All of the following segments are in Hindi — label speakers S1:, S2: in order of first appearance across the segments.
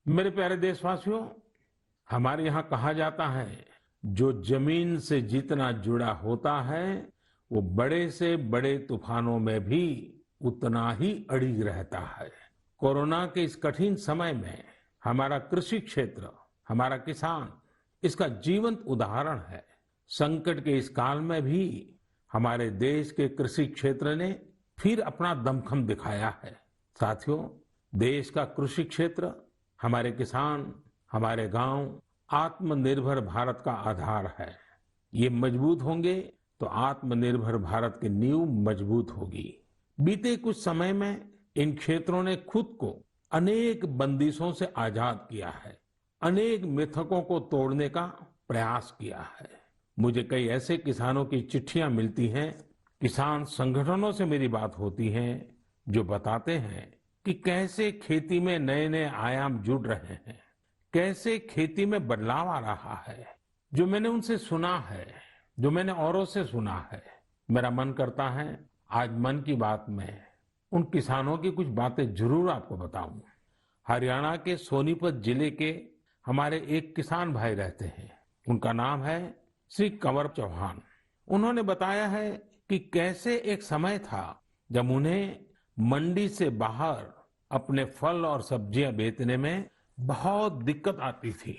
S1: मेरे प्यारे देशवासियों, हमारे यहाँ कहा जाता है, जो जमीन से जितना जुड़ा होता है वो बड़े से बड़े तूफानों में भी उतना ही अड़िग रहता है। कोरोना के इस कठिन समय में हमारा कृषि क्षेत्र, हमारा किसान इसका जीवंत उदाहरण है। संकट के इस काल में भी हमारे देश के कृषि क्षेत्र ने फिर अपना दमखम दिखाया है। साथियों, देश का कृषि क्षेत्र, हमारे किसान, हमारे गांव आत्मनिर्भर भारत का आधार है। ये मजबूत होंगे तो आत्मनिर्भर भारत की नींव मजबूत होगी। बीते कुछ समय में इन क्षेत्रों ने खुद को अनेक बंदिशों से आजाद किया है, अनेक मिथकों को तोड़ने का प्रयास किया है। मुझे कई ऐसे किसानों की चिट्ठियां मिलती हैं, किसान संगठनों से मेरी बात होती है, जो बताते हैं कि कैसे खेती में नए नए आयाम जुड़ रहे हैं, कैसे खेती में बदलाव आ रहा है। जो मैंने उनसे सुना है, जो मैंने औरों से सुना है, मेरा मन करता है आज मन की बात में उन किसानों की कुछ बातें जरूर आपको बताऊं। हरियाणा के सोनीपत जिले के हमारे एक किसान भाई रहते हैं, उनका नाम है श्री कंवर चौहान। उन्होंने बताया है कि कैसे एक समय था जब उन्हें मंडी से बाहर अपने फल और सब्जियां बेचने में बहुत दिक्कत आती थी।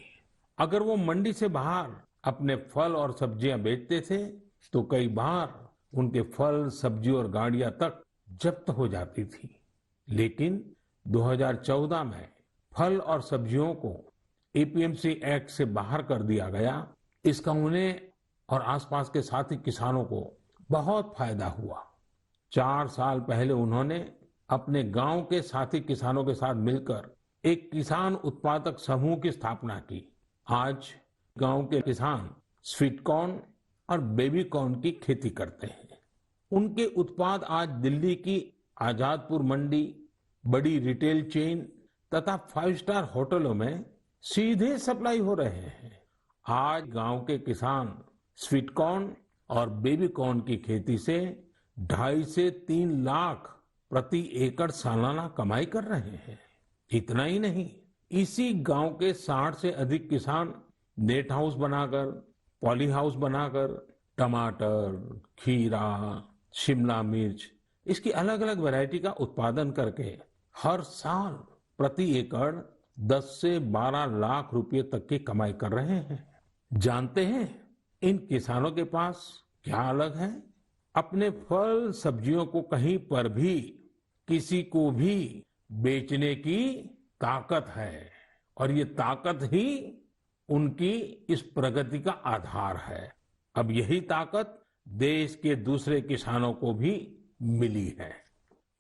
S1: अगर वो मंडी से बाहर अपने फल और सब्जियां बेचते थे तो कई बार उनके फल, सब्जी और गाड़ियां तक जब्त हो जाती थी। लेकिन 2014 में फल और सब्जियों को एपीएमसी एक्ट से बाहर कर दिया गया। इसका उन्हें और आसपास के साथी किसानों को बहुत फायदा हुआ। 4 साल पहले उन्होंने अपने गांव के साथी किसानों के साथ मिलकर एक किसान उत्पादक समूह की स्थापना की। आज गांव के किसान स्वीट कॉर्न और बेबी कॉर्न की खेती करते हैं। उनके उत्पाद आज दिल्ली की आजादपुर मंडी, बड़ी रिटेल चेन तथा 5 स्टार होटलों में सीधे सप्लाई हो रहे हैं। आज गांव के किसान स्वीट कॉर्न और बेबी कॉर्न की खेती से 2.5 से 3 लाख प्रति एकड़ सालाना कमाई कर रहे हैं। इतना ही नहीं, इसी गांव के 60 से अधिक किसान नेट हाउस बनाकर, पॉली हाउस बनाकर टमाटर, खीरा, शिमला मिर्च, इसकी अलग अलग वैरायटी का उत्पादन करके हर साल प्रति एकड़ 10 से 12 लाख रुपए तक की कमाई कर रहे हैं। जानते हैं इन किसानों के पास क्या अलग है? अपने फल सब्जियों को कहीं पर भी किसी को भी बेचने की ताकत है, और ये ताकत ही उनकी इस प्रगति का आधार है। अब यही ताकत देश के दूसरे किसानों को भी मिली है।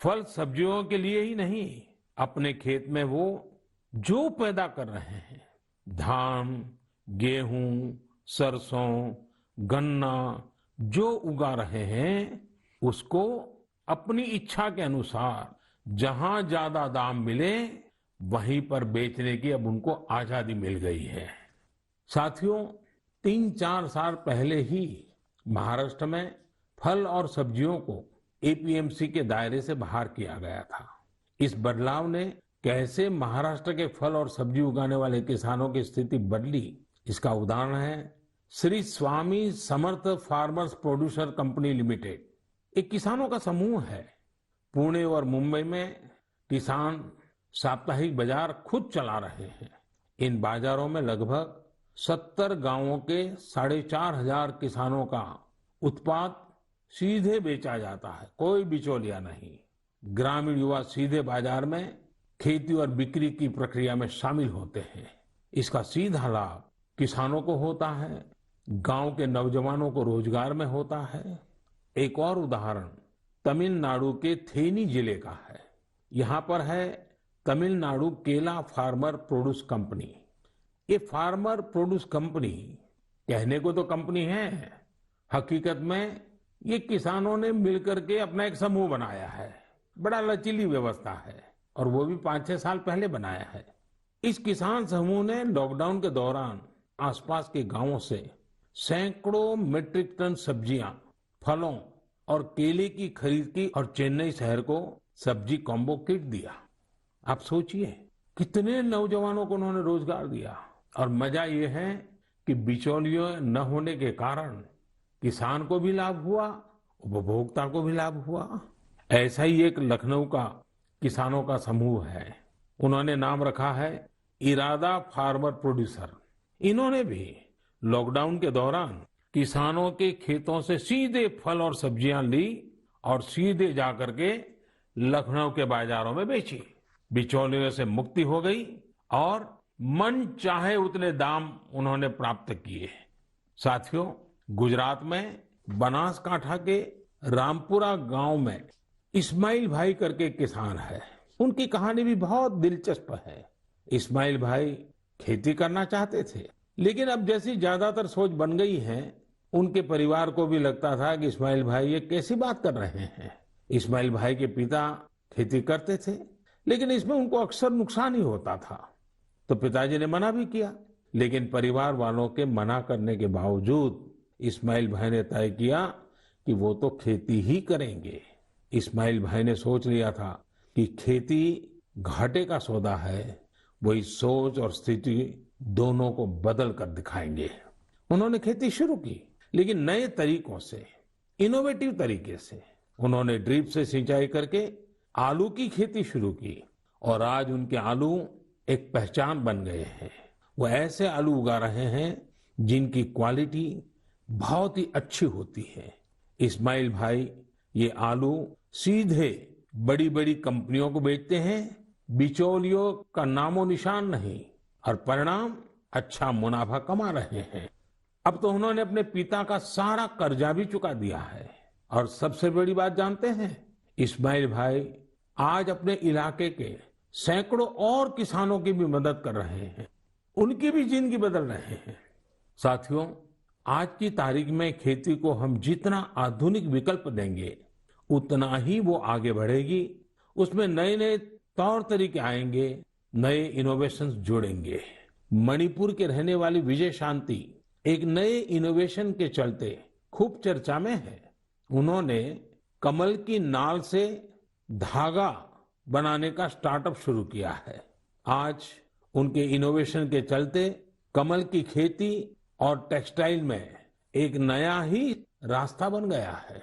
S1: फल सब्जियों के लिए ही नहीं, अपने खेत में वो जो पैदा कर रहे हैं, धान, गेहूं, सरसों, गन्ना जो उगा रहे हैं, उसको अपनी इच्छा के अनुसार जहां ज्यादा दाम मिले वहीं पर बेचने की अब उनको आजादी मिल गई है। साथियों, 3-4 साल पहले ही महाराष्ट्र में फल और सब्जियों को एपीएमसी के दायरे से बाहर किया गया था। इस बदलाव ने कैसे महाराष्ट्र के फल और सब्जी उगाने वाले किसानों की स्थिति बदली, इसका उदाहरण है Shri Swami Samarth farmers producer company limited. एक किसानों का समूह है। पुणे और मुंबई में किसान साप्ताहिक बाजार खुद चला रहे हैं। इन बाजारों में लगभग 70 गांवों के 4,500 किसानों का उत्पाद सीधे बेचा जाता है, कोई बिचौलिया नहीं। ग्रामीण युवा सीधे बाजार में खेती और बिक्री की प्रक्रिया में शामिल होते हैं। इसका सीधा लाभ किसानों को होता है, गांव के नौजवानों को रोजगार में होता है। एक और उदाहरण तमिलनाडु के थेनी जिले का है। यहाँ पर है तमिलनाडु केला फार्मर प्रोड्यूस कंपनी। ये फार्मर प्रोड्यूस कंपनी कहने को तो कंपनी है, हकीकत में ये किसानों ने मिलकर के अपना एक समूह बनाया है। बड़ा लचीली व्यवस्था है और वो भी 5-6 साल पहले बनाया है। इस किसान समूह ने लॉकडाउन के दौरान आसपास के गांवों से सैकड़ों मीट्रिक टन सब्जियां, फलों और केले की खरीद की और चेन्नई शहर को सब्जी कॉम्बो किट दिया। आप सोचिए, कितने नौजवानों को उन्होंने रोजगार दिया। और मजा ये है कि बिचौलियों न होने के कारण किसान को भी लाभ हुआ, उपभोक्ता को भी लाभ हुआ। ऐसा ही एक लखनऊ का किसानों का समूह है, उन्होंने नाम रखा है इरादा फार्मर प्रोड्यूसर। इन्होंने भी लॉकडाउन के दौरान किसानों के खेतों से सीधे फल और सब्जियां ली और सीधे जाकर के लखनऊ के बाजारों में बेची। बिचौलियों से मुक्ति हो गई और मन चाहे उतने दाम उन्होंने प्राप्त किए। साथियों, गुजरात में बनासकांठा के रामपुरा गांव में इस्माइल भाई करके किसान है। उनकी कहानी भी बहुत दिलचस्प है। इस्माइल भाई खेती करना चाहते थे, लेकिन अब जैसी ज्यादातर सोच बन गई है, उनके परिवार को भी लगता था कि इस्माइल भाई ये कैसी बात कर रहे हैं। इस्माइल भाई के पिता खेती करते थे, लेकिन इसमें उनको अक्सर नुकसान ही होता था। तो पिताजी ने मना भी किया, लेकिन परिवार वालों के मना करने के बावजूद इस्माइल भाई ने तय किया कि वो तो खेती ही करेंगे। इस्माइल भाई ने सोच लिया था कि खेती घाटे का सौदा है। वही सोच और स्थिति दोनों को बदल कर दिखाएंगे। उन्होंने खेती शुरू की, लेकिन नए तरीकों से, इनोवेटिव तरीके से। उन्होंने ड्रिप से सिंचाई करके आलू की खेती शुरू की और आज उनके आलू एक पहचान बन गए हैं। वो ऐसे आलू उगा रहे हैं जिनकी क्वालिटी बहुत ही अच्छी होती है। इस्माइल भाई ये आलू सीधे बड़ी बड़ी कंपनियों को बेचते हैं, बिचौलियों का नामो निशान नहीं, और परिणाम अच्छा मुनाफा कमा रहे हैं। अब तो उन्होंने अपने पिता का सारा कर्जा भी चुका दिया है। और सबसे बड़ी बात जानते हैं, इस्माइल भाई आज अपने इलाके के सैकड़ों और किसानों की भी मदद कर रहे हैं, उनकी भी जिंदगी बदल रहे हैं। साथियों, आज की तारीख में खेती को हम जितना आधुनिक विकल्प देंगे, उतना ही वो आगे बढ़ेगी। उसमें नए नए तौर तरीके आएंगे, नए इनोवेशंस जुड़ेंगे। मणिपुर के रहने वाली विजय शांति एक नए इनोवेशन के चलते खूब चर्चा में है। उन्होंने कमल की नाल से धागा बनाने का स्टार्टअप शुरू किया है। आज उनके इनोवेशन के चलते कमल की खेती और टेक्सटाइल में एक नया ही रास्ता बन गया है।